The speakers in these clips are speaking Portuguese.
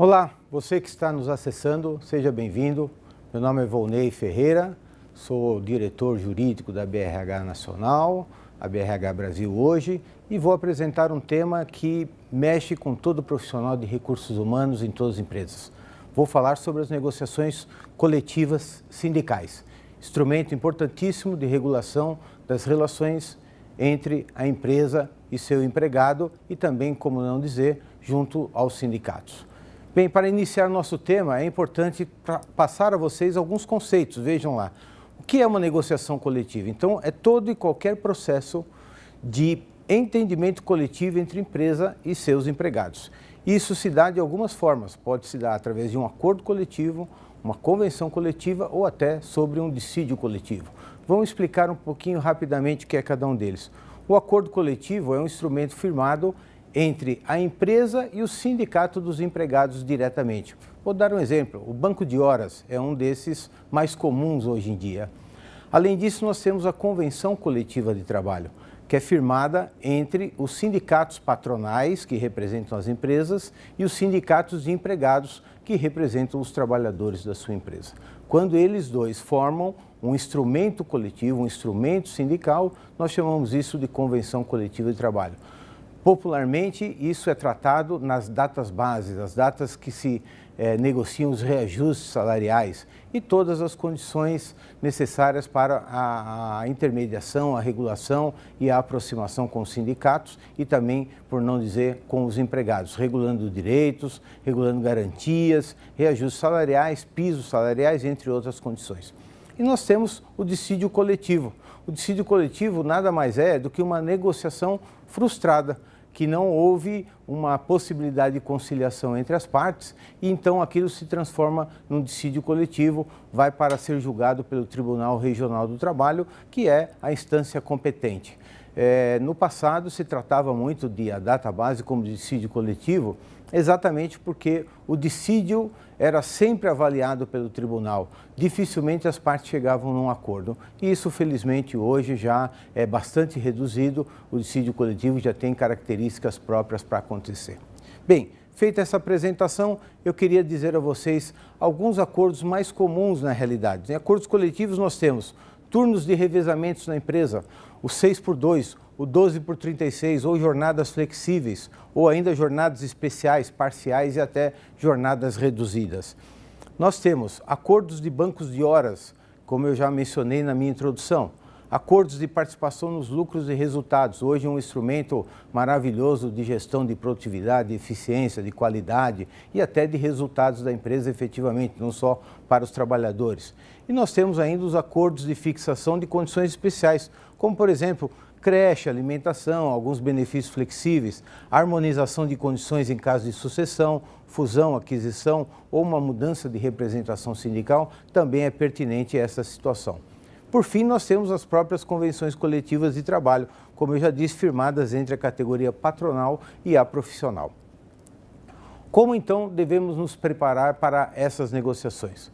Olá, você que está nos acessando, seja bem-vindo. Meu nome é Volney Ferreira, sou diretor jurídico da BRH Nacional, a BRH Brasil hoje, e vou apresentar um tema que mexe com todo profissional de recursos humanos em todas as empresas. Vou falar sobre as negociações coletivas sindicais, instrumento importantíssimo de regulação das relações entre a empresa e seu empregado e também, como não dizer, junto aos sindicatos. Bem, para iniciar nosso tema, é importante passar a vocês alguns conceitos. Vejam lá, o que é uma negociação coletiva? Então, é todo e qualquer processo de entendimento coletivo entre empresa e seus empregados. Isso se dá de algumas formas, pode se dar através de um acordo coletivo, uma convenção coletiva ou até sobre um dissídio coletivo. Vamos explicar um pouquinho rapidamente o que é cada um deles. O acordo coletivo é um instrumento firmado entre a empresa e o sindicato dos empregados diretamente. Vou dar um exemplo, o banco de horas é um desses mais comuns hoje em dia. Além disso, nós temos a convenção coletiva de trabalho, que é firmada entre os sindicatos patronais, que representam as empresas, e os sindicatos de empregados, que representam os trabalhadores da sua empresa. Quando eles dois formam um instrumento coletivo, um instrumento sindical, nós chamamos isso de convenção coletiva de trabalho. Popularmente, isso é tratado nas datas bases, as datas que se negociam os reajustes salariais e todas as condições necessárias para a intermediação, a regulação e a aproximação com os sindicatos e também, por não dizer, com os empregados, regulando direitos, regulando garantias, reajustes salariais, pisos salariais, entre outras condições. E nós temos o dissídio coletivo. O dissídio coletivo nada mais é do que uma negociação frustrada, que não houve uma possibilidade de conciliação entre as partes e então aquilo se transforma num dissídio coletivo, vai para ser julgado pelo Tribunal Regional do Trabalho, que é a instância competente. No passado se tratava muito de a data base como dissídio coletivo, exatamente porque o dissídio era sempre avaliado pelo tribunal. Dificilmente as partes chegavam num acordo. E isso, felizmente, hoje já é bastante reduzido. O dissídio coletivo já tem características próprias para acontecer. Bem, feita essa apresentação, eu queria dizer a vocês alguns acordos mais comuns na realidade. Em acordos coletivos nós temos turnos de revezamentos na empresa, o 6x2, o 12x36 ou jornadas flexíveis, ou ainda jornadas especiais, parciais e até jornadas reduzidas. Nós temos acordos de bancos de horas, como eu já mencionei na minha introdução, acordos de participação nos lucros e resultados, hoje um instrumento maravilhoso de gestão de produtividade, de eficiência, de qualidade e até de resultados da empresa efetivamente, não só para os trabalhadores. E nós temos ainda os acordos de fixação de condições especiais, como por exemplo, creche, alimentação, alguns benefícios flexíveis, harmonização de condições em caso de sucessão, fusão, aquisição ou uma mudança de representação sindical, também é pertinente a essa situação. Por fim, nós temos as próprias convenções coletivas de trabalho, como eu já disse, firmadas entre a categoria patronal e a profissional. Como então devemos nos preparar para essas negociações?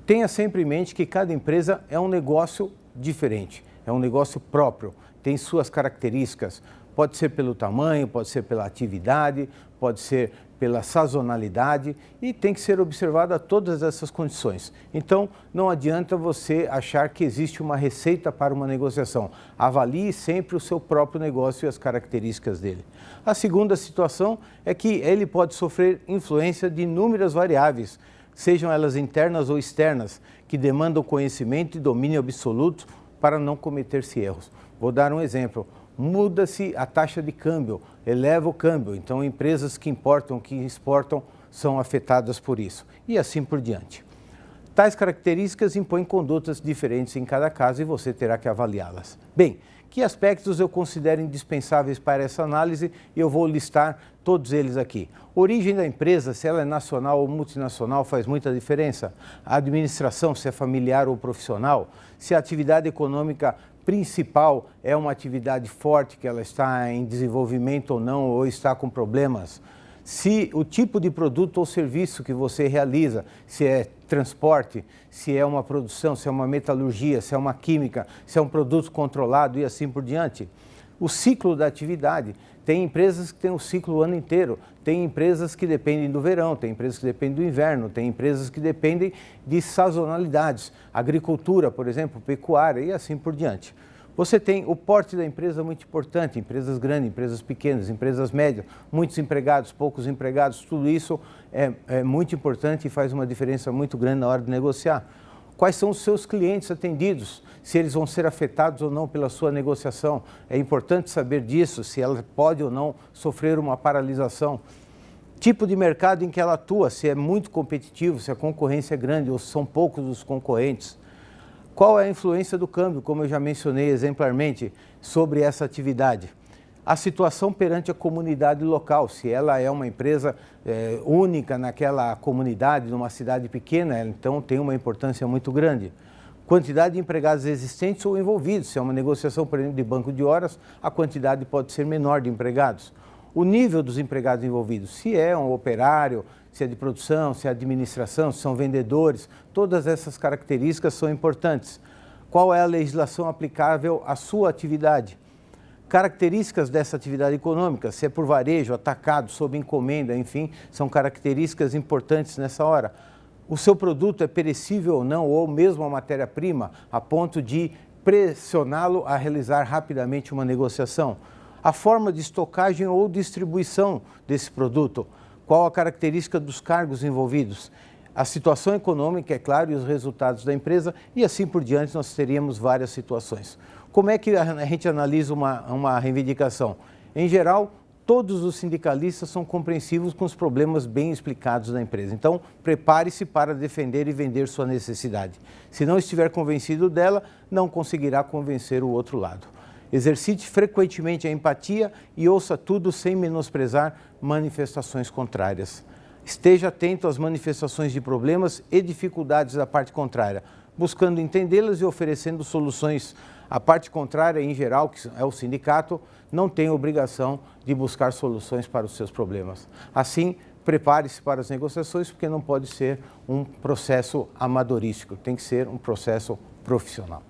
Tenha sempre em mente que cada empresa é um negócio diferente, é um negócio próprio, tem suas características, pode ser pelo tamanho, pode ser pela atividade, pode ser pela sazonalidade e tem que ser observada todas essas condições. Então, não adianta você achar que existe uma receita para uma negociação. Avalie sempre o seu próprio negócio e as características dele. A segunda situação é que ele pode sofrer influência de inúmeras variáveis, sejam elas internas ou externas, que demandam conhecimento e domínio absoluto para não cometer-se erros. Vou dar um exemplo. Muda-se a taxa de câmbio, eleva o câmbio, então empresas que importam, que exportam são afetadas por isso e assim por diante. Tais características impõem condutas diferentes em cada caso e você terá que avaliá-las. Bem, que aspectos eu considero indispensáveis para essa análise e eu vou listar todos eles aqui. Origem da empresa, se ela é nacional ou multinacional, faz muita diferença. A administração, se é familiar ou profissional, se a atividade econômica principal é uma atividade forte, que ela está em desenvolvimento ou não, ou está com problemas. Se o tipo de produto ou serviço que você realiza, se é transporte, se é uma produção, se é uma metalurgia, se é uma química, se é um produto controlado e assim por diante. O ciclo da atividade tem empresas que têm o ciclo o ano inteiro, tem empresas que dependem do verão, tem empresas que dependem do inverno, tem empresas que dependem de sazonalidades, agricultura, por exemplo, pecuária e assim por diante. Você tem o porte da empresa muito importante, empresas grandes, empresas pequenas, empresas médias, muitos empregados, poucos empregados, tudo isso é muito importante e faz uma diferença muito grande na hora de negociar. Quais são os seus clientes atendidos, se eles vão ser afetados ou não pela sua negociação. É importante saber disso, se ela pode ou não sofrer uma paralisação. Tipo de mercado em que ela atua, se é muito competitivo, se a concorrência é grande ou se são poucos os concorrentes. Qual é a influência do câmbio, como eu já mencionei exemplarmente, sobre essa atividade? A situação perante a comunidade local, se ela é uma empresa única naquela comunidade, numa cidade pequena, ela então tem uma importância muito grande. Quantidade de empregados existentes ou envolvidos, se é uma negociação, por exemplo, de banco de horas, a quantidade pode ser menor de empregados. O nível dos empregados envolvidos, se é um operário, se é de produção, se é administração, se são vendedores, todas essas características são importantes. Qual é a legislação aplicável à sua atividade? Características dessa atividade econômica, se é por varejo, atacado, sob encomenda, enfim, são características importantes nessa hora. O seu produto é perecível ou não, ou mesmo a matéria-prima, a ponto de pressioná-lo a realizar rapidamente uma negociação. A forma de estocagem ou distribuição desse produto, qual a característica dos cargos envolvidos, a situação econômica, é claro, e os resultados da empresa, e assim por diante nós teríamos várias situações. Como é que a gente analisa uma reivindicação? Em geral, todos os sindicalistas são compreensivos com os problemas bem explicados da empresa. Então, prepare-se para defender e vender sua necessidade. Se não estiver convencido dela, não conseguirá convencer o outro lado. Exercite frequentemente a empatia e ouça tudo sem menosprezar manifestações contrárias. Esteja atento às manifestações de problemas e dificuldades da parte contrária, buscando entendê-las e oferecendo soluções. A parte contrária, em geral, que é o sindicato, não tem a obrigação de buscar soluções para os seus problemas. Assim, prepare-se para as negociações, porque não pode ser um processo amadorístico, tem que ser um processo profissional.